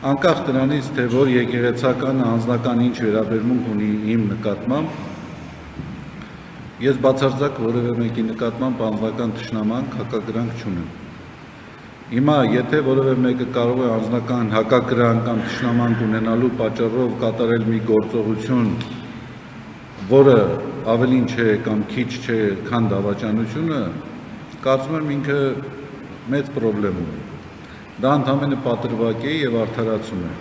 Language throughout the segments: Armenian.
Անկախ դրանից, թե որ եկեղեցական անձնական ինչ վերաբերմունք ունի իմ նկատմամբ, ես բացարձակ որևէ մեկի նկատմամբ անձնական թշնամանք, հակակրանք չունեմ։ Հիմա, եթե որևէ մեկը կարող է անձնական հակակրանք կամ թշնամանք ունենալու պատճառով կատարել մի գործողություն, որը ավելին չէ կամ քիչ չէ, քան դավաճանությունը, կարծում եմ ինքը մեծ պրոբլեմ ունի։ Դա ընդամենը պատրվակ է եւ արդարացում է։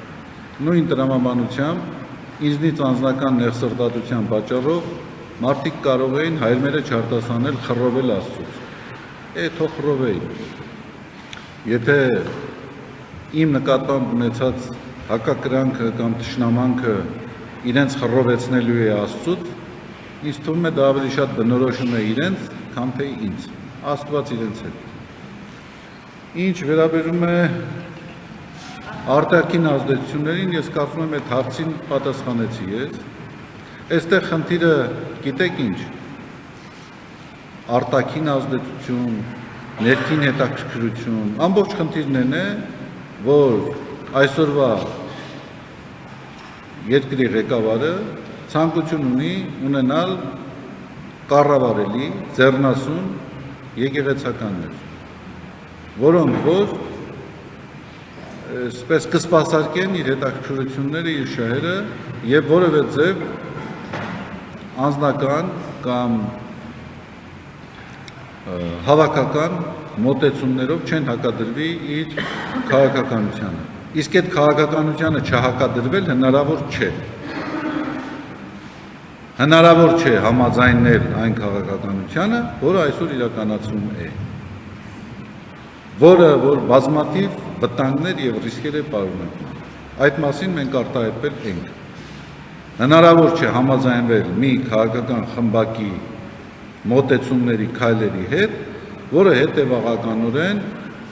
Նույն տրամաբանությամբ ինձնից անձնական նեղսրտատության պատճառով մարդիկ կարող էին հայրմերը չարտասանել խռովել Աստծուց։ Թող խռովեին։ Եթե իմ նկատմամբ ունեցած հակակրանքը կամ թշնամանքը իրենց խռովեցնելու է Աստծուց, ինձ թվում է դա ավելի շատ բնորոշում է իրենց, քան թե ինձ։ Աստված իրենց հետ։ Ինչ վերաբերում է արտաքին ազդեցություններին, ես կարծում եմ այդ հարցին պատասխանեցի ես։ Այստեղ խնդիրը գիտեք ինչ, արտաքին ազդեցություն, ներքին հետաքրքրություն, ամբողջ խնդիրն են է, որ այսօրվա երկրի ղեկավարը ցանկություն ունի ունենալ կառավարելի, ձեռնասուն եկեղեցականներ, որոնք որ այսպես կսպասարկեն իր հետաքրքրությունները, իր շահերը եւ որևէ ձև անձնական կամ հավաքական մոտեցումներով չեն հակադրվի իր քաղաքականությանը։ Իսկ այդ քաղաքականությանը չհակադրվել հնարավոր չէ։ Հնարավոր չէ համաձայնել այն քաղաքականությանը, որը այսօր իրականացվում է, որը որ բազմաթիվ վտանգներ եւ ռիսկեր է պարունակում։ Այդ մասին մենք արտահայտվել ենք։ Հնարավոր չէ համաձայնվել մի քաղաքական խմբակի մոտեցումների քայլերի հետ, որը հետևողականորեն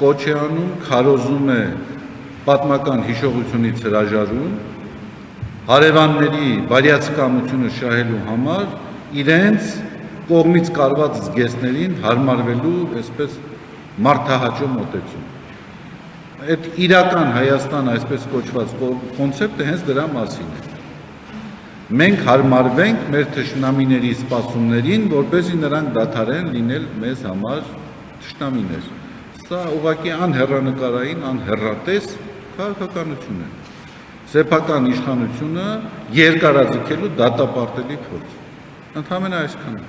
կոչ է անում, քարոզում է պատմական հիշողությունից հրաժարում, հարևանների բարյացակամությունը շահելու համար իրենց կողմից կարված զգեստներին հարմարվելու այսպես մարդահաճո մոտեցում։ Այդ իրական Հայաստան այսպես կոչված կոնցեպտը հենց դրա մասին է։ Մենք հարմարվենք մեր թշնամիների սպասումներին, որպեսզի նրանք դադարեն լինել մեզ համար թշնամիներ։ Սա ուղղակի անհեռանկարային, անհեռատես քաղաքականություն է։ Սեփական իշխանությունը երկարաձգելու դատապարտելի փորձ։ Ընդհանրապես այսքանը։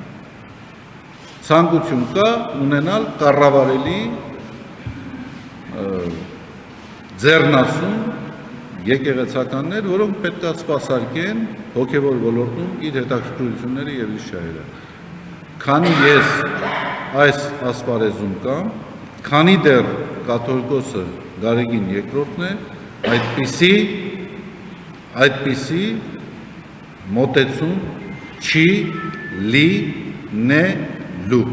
Ցանկություն կա ունենալ կառավարելի ձեռնասուն եկեղեցականներ, որոնք պետք է սպասարկեն հոգևոր ոլորտում իր հետաքրքրությունները եւ իր շահերը։ Քանի ես այս ասպարեզում կամ, քանի դեռ կաթողիկոսը Գարեգին II-ն է, այդպիսի մոտեցում չի լինելու։